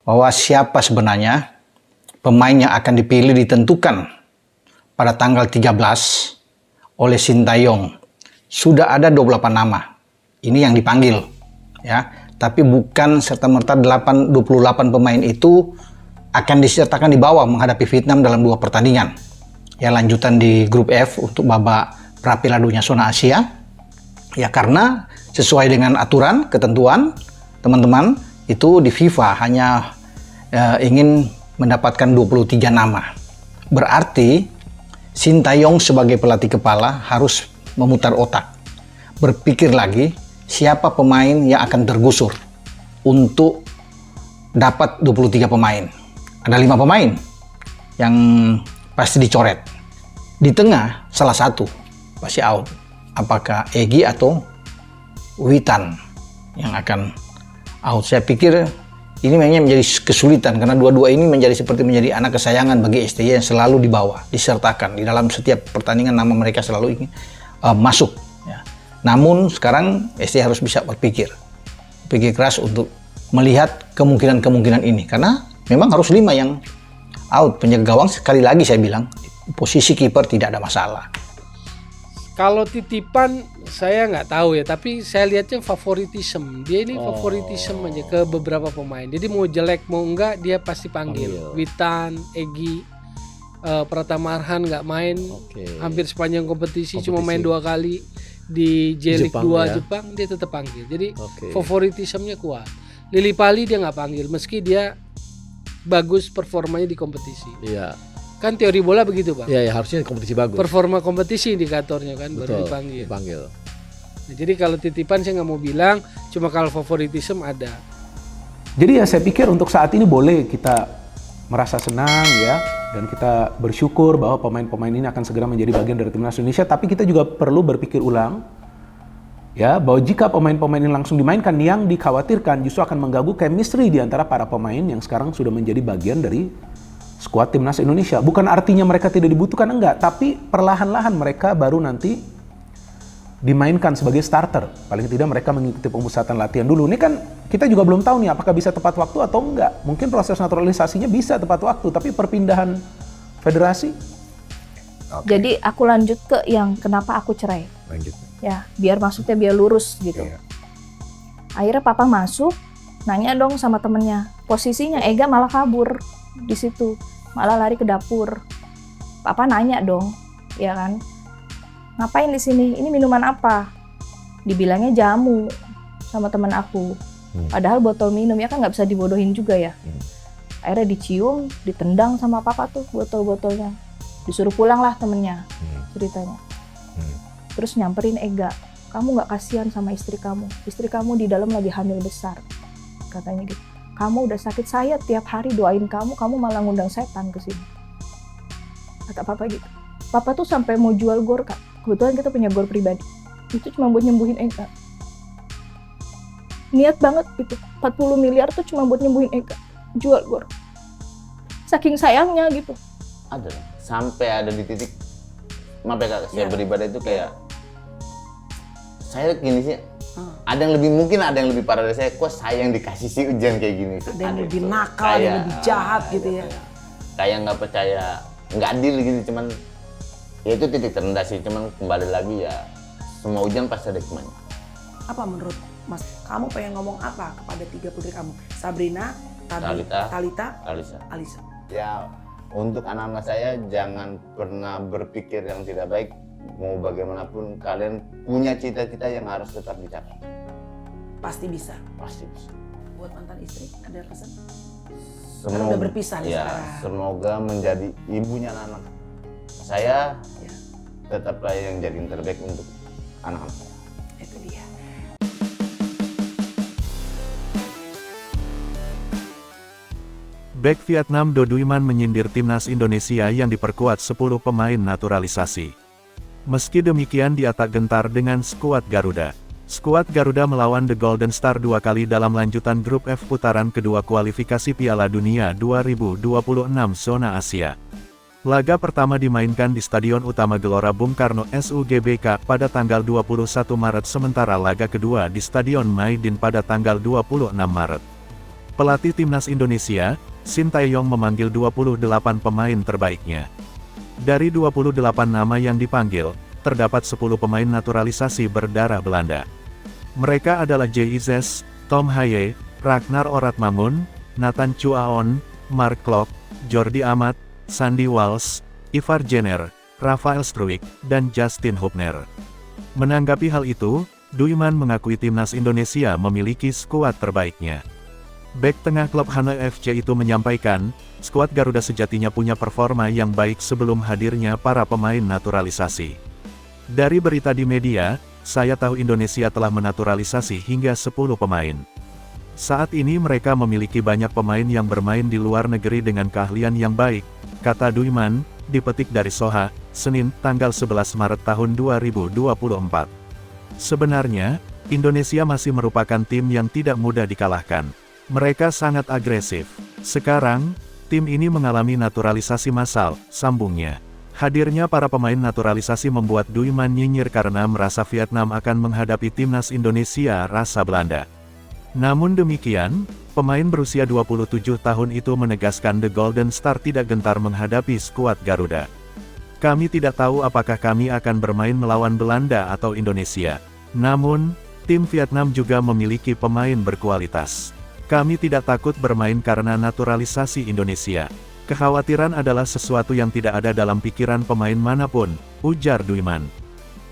bahwa siapa sebenarnya pemain yang akan dipilih ditentukan pada tanggal 13 oleh Sintayong. Sudah ada 28 nama. Ini yang dipanggil, ya. Tapi bukan serta-merta 28 pemain itu akan disertakan di bawah menghadapi Vietnam dalam 2 pertandingan. Ya, lanjutan di grup F untuk babak pra-Piala Dunia zona Asia. Ya, karena sesuai dengan aturan, ketentuan, teman-teman, itu di FIFA hanya ingin mendapatkan 23 nama. Berarti Sintayong sebagai pelatih kepala harus memutar otak, berpikir lagi siapa pemain yang akan tergusur untuk dapat 23 pemain. Ada 5 pemain yang pasti dicoret. Di tengah salah satu pasti out. Apakah Egy atau Witan yang akan out? Saya pikir ini memang menjadi kesulitan karena dua-dua ini seperti menjadi anak kesayangan bagi STY yang selalu dibawa, disertakan di dalam setiap pertandingan, nama mereka selalu ingin masuk. Ya. Namun sekarang STY harus bisa berpikir keras untuk melihat kemungkinan ini karena memang harus 5 yang out. Penjaga gawang sekali lagi saya bilang posisi kiper tidak ada masalah. Kalau titipan saya nggak tahu ya, tapi saya lihatnya favoritism. Dia ini favoritism aja ke beberapa pemain. Jadi mau jelek mau enggak dia pasti panggil. Witan, Egy, Pratama Arhan nggak main hampir sepanjang kompetisi, cuma main 2 kali di J-League 2 ya. Jepang, dia tetap panggil. Jadi favoritismnya kuat. Lili Pali dia nggak panggil meski dia bagus performanya di kompetisi. Iya. Kan teori bola begitu, Bang. Iya, harusnya kompetisi bagus. Performa kompetisi indikatornya kan. Betul, baru dipanggil. Nah, jadi kalau titipan saya nggak mau bilang, cuma kalau favoritism ada. Jadi ya saya pikir untuk saat ini boleh kita merasa senang ya, dan kita bersyukur bahwa pemain-pemain ini akan segera menjadi bagian dari timnas Indonesia. Tapi kita juga perlu berpikir ulang ya, bahwa jika pemain-pemain ini langsung dimainkan, yang dikhawatirkan justru akan mengganggu chemistry di antara para pemain yang sekarang sudah menjadi bagian dari skuad timnas Indonesia. Bukan artinya mereka tidak dibutuhkan, enggak, tapi perlahan-lahan mereka baru nanti dimainkan sebagai starter. Paling tidak mereka mengikuti pemusatan latihan dulu. Ini kan kita juga belum tahu nih apakah bisa tepat waktu atau enggak. Mungkin proses naturalisasinya bisa tepat waktu, tapi perpindahan federasi. Jadi aku lanjut ke yang kenapa aku cerai. Lanjut. Ya, biar maksudnya biar lurus gitu. Akhirnya papa masuk, nanya dong sama temennya. Posisinya Ega malah kabur di situ, malah lari ke dapur. Papa nanya dong, ya kan? Ngapain di sini? Ini minuman apa? Dibilangnya jamu sama teman aku. Padahal botol minum ya kan nggak bisa dibodohin juga ya. Akhirnya dicium, ditendang sama papa tuh botol-botolnya. Disuruh pulang lah temennya, ceritanya. Terus nyamperin Ega, kamu nggak kasihan sama istri kamu? Istri kamu di dalam lagi hamil besar, katanya gitu. Kamu udah sakit, saya tiap hari doain kamu malah ngundang setan ke sini. Kata papa gitu. Papa tuh sampai mau jual gor, Kak. Kebetulan kita punya gor pribadi. Itu cuma buat nyembuhin Ega. Niat banget itu. 40 miliar tuh cuma buat nyembuhin Ega. Jual gor. Saking sayangnya gitu. Ada. Sampai ada di titik, maaf ya Kak, saya beribadah itu kayak, saya gini sih, ada yang lebih parah dari saya, kok saya yang dikasih si ujian kayak gini. Ada yang lebih nakal, ada yang lebih jahat gitu ya. Kayak nggak percaya, nggak adil gitu, cuman ya itu titik terendah sih, cuman kembali lagi ya semua ujian pasti ada hikmahnya. Apa menurut Mas, kamu pengen ngomong apa kepada 3 putri kamu? Sabrina, Talita, Alisa. Ya untuk anak-anak saya jangan pernah berpikir yang tidak baik. Mau bagaimanapun kalian punya cita-cita yang harus tetap dicapai. Pasti bisa. Pasti bisa. Buat mantan istri ada pesan? Semoga udah berpisah nih sekarang. Semoga menjadi ibunya anak-anak saya. Tetaplah yang jadi yang terbaik untuk anak-anak saya. Itu dia. Bek Vietnam Do Duiman menyindir timnas Indonesia yang diperkuat 10 pemain naturalisasi. Meski demikian dia tak gentar dengan skuad Garuda. Skuad Garuda melawan The Golden Star 2 kali dalam lanjutan grup F putaran kedua kualifikasi Piala Dunia 2026 zona Asia. Laga pertama dimainkan di Stadion Utama Gelora Bung Karno SUGBK pada tanggal 21 Maret sementara laga kedua di Stadion Maidin pada tanggal 26 Maret. Pelatih Timnas Indonesia, Sintayong memanggil 28 pemain terbaiknya. Dari 28 nama yang dipanggil, terdapat 10 pemain naturalisasi berdarah Belanda. Mereka adalah J.I.Z., Tom Haye, Ragnar Oratmangun, Nathan Chuaon, Mark Klok, Jordi Amat, Sandy Walsh, Ivar Jenner, Rafael Struijk, dan Justin Hubner. Menanggapi hal itu, Duiman mengakui Timnas Indonesia memiliki skuad terbaiknya. Bek tengah klub Hanoi FC itu menyampaikan, skuad Garuda sejatinya punya performa yang baik sebelum hadirnya para pemain naturalisasi. Dari berita di media, saya tahu Indonesia telah menaturalisasi hingga 10 pemain. Saat ini mereka memiliki banyak pemain yang bermain di luar negeri dengan keahlian yang baik, kata Duiman, dipetik dari Soha, Senin, tanggal 11 Maret tahun 2024. Sebenarnya, Indonesia masih merupakan tim yang tidak mudah dikalahkan. Mereka sangat agresif. Sekarang, tim ini mengalami naturalisasi massal, sambungnya. Hadirnya para pemain naturalisasi membuat Duiman nyinyir karena merasa Vietnam akan menghadapi Timnas Indonesia rasa Belanda. Namun demikian, pemain berusia 27 tahun itu menegaskan The Golden Star tidak gentar menghadapi skuad Garuda. Kami tidak tahu apakah kami akan bermain melawan Belanda atau Indonesia. Namun, tim Vietnam juga memiliki pemain berkualitas. Kami tidak takut bermain karena naturalisasi Indonesia. Kekhawatiran adalah sesuatu yang tidak ada dalam pikiran pemain manapun, ujar Duiman.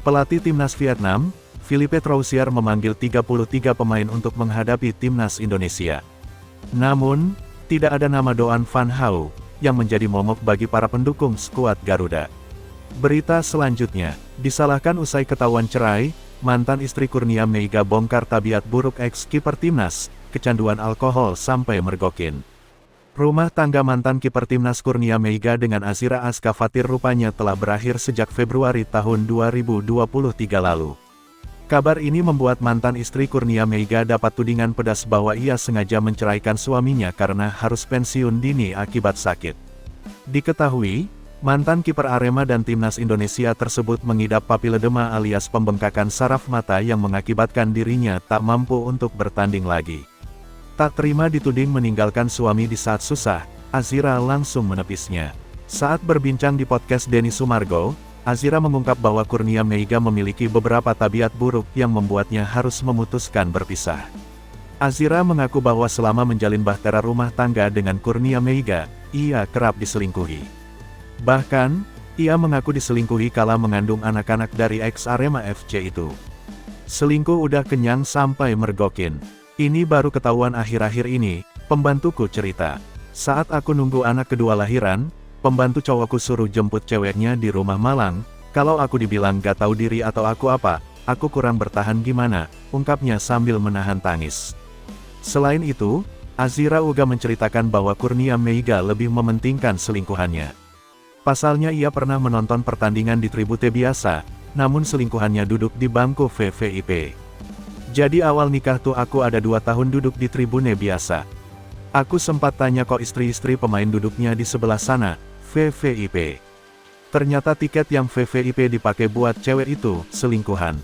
Pelatih Timnas Vietnam, Philippe Troussier memanggil 33 pemain untuk menghadapi Timnas Indonesia. Namun, tidak ada nama Doan Van Hau, yang menjadi momok bagi para pendukung skuad Garuda. Berita selanjutnya, disalahkan usai ketahuan cerai, mantan istri Kurnia Meiga bongkar tabiat buruk ex-kiper Timnas, kecanduan alkohol sampai mergokin. Rumah tangga mantan kiper Timnas Kurnia Meiga dengan Azira Azka Fatir rupanya telah berakhir sejak Februari tahun 2023 lalu. Kabar ini membuat mantan istri Kurnia Meiga dapat tudingan pedas bahwa ia sengaja menceraikan suaminya karena harus pensiun dini akibat sakit. Diketahui, mantan kiper Arema dan Timnas Indonesia tersebut mengidap papiledema alias pembengkakan saraf mata yang mengakibatkan dirinya tak mampu untuk bertanding lagi. Tak terima dituding meninggalkan suami di saat susah, Azira langsung menepisnya. Saat berbincang di podcast Denny Sumargo, Azira mengungkap bahwa Kurnia Meiga memiliki beberapa tabiat buruk yang membuatnya harus memutuskan berpisah. Azira mengaku bahwa selama menjalin bahtera rumah tangga dengan Kurnia Meiga, ia kerap diselingkuhi. Bahkan, ia mengaku diselingkuhi kala mengandung anak-anak dari ex-Arema FC itu. Selingkuh udah kenyang sampai mergokin. Ini baru ketahuan akhir-akhir ini, pembantuku cerita. Saat aku nunggu anak kedua lahiran, pembantu cowokku suruh jemput ceweknya di rumah Malang, kalau aku dibilang gak tahu diri atau aku apa, aku kurang bertahan gimana, ungkapnya sambil menahan tangis. Selain itu, Azira juga menceritakan bahwa Kurnia Meiga lebih mementingkan selingkuhannya. Pasalnya ia pernah menonton pertandingan di tribute biasa, namun selingkuhannya duduk di bangku VVIP. Jadi awal nikah tuh aku ada 2 tahun duduk di tribune biasa. Aku sempat tanya kok istri-istri pemain duduknya di sebelah sana, VVIP. Ternyata tiket yang VVIP dipakai buat cewek itu, selingkuhan.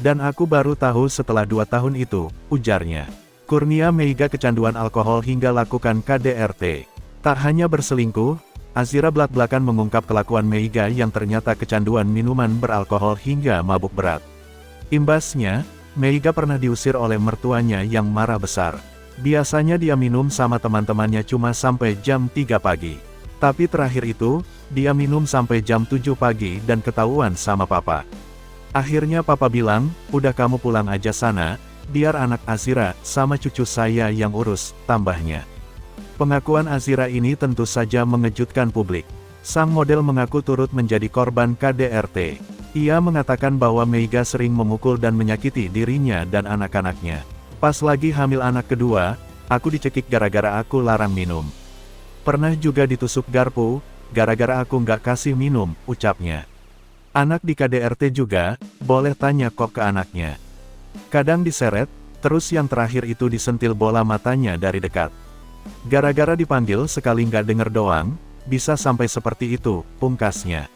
Dan aku baru tahu setelah 2 tahun itu, ujarnya. Kurnia Meiga kecanduan alkohol hingga lakukan KDRT. Tak hanya berselingkuh, Azira belak-belakan mengungkap kelakuan Meiga yang ternyata kecanduan minuman beralkohol hingga mabuk berat. Imbasnya, Meiga pernah diusir oleh mertuanya yang marah besar. Biasanya dia minum sama teman-temannya cuma sampai jam 3 pagi. Tapi terakhir itu, dia minum sampai jam 7 pagi dan ketahuan sama papa. Akhirnya papa bilang, udah kamu pulang aja sana, biar anak Azira sama cucu saya yang urus, tambahnya. Pengakuan Azira ini tentu saja mengejutkan publik. Sang model mengaku turut menjadi korban KDRT. Ia mengatakan bahwa Meiga sering memukul dan menyakiti dirinya dan anak-anaknya. Pas lagi hamil anak kedua, aku dicekik gara-gara aku larang minum. Pernah juga ditusuk garpu, gara-gara aku nggak kasih minum, ucapnya. Anak di KDRT juga, boleh tanya kok ke anaknya. Kadang diseret, terus yang terakhir itu disentil bola matanya dari dekat. Gara-gara dipanggil sekali nggak denger doang, bisa sampai seperti itu, pungkasnya.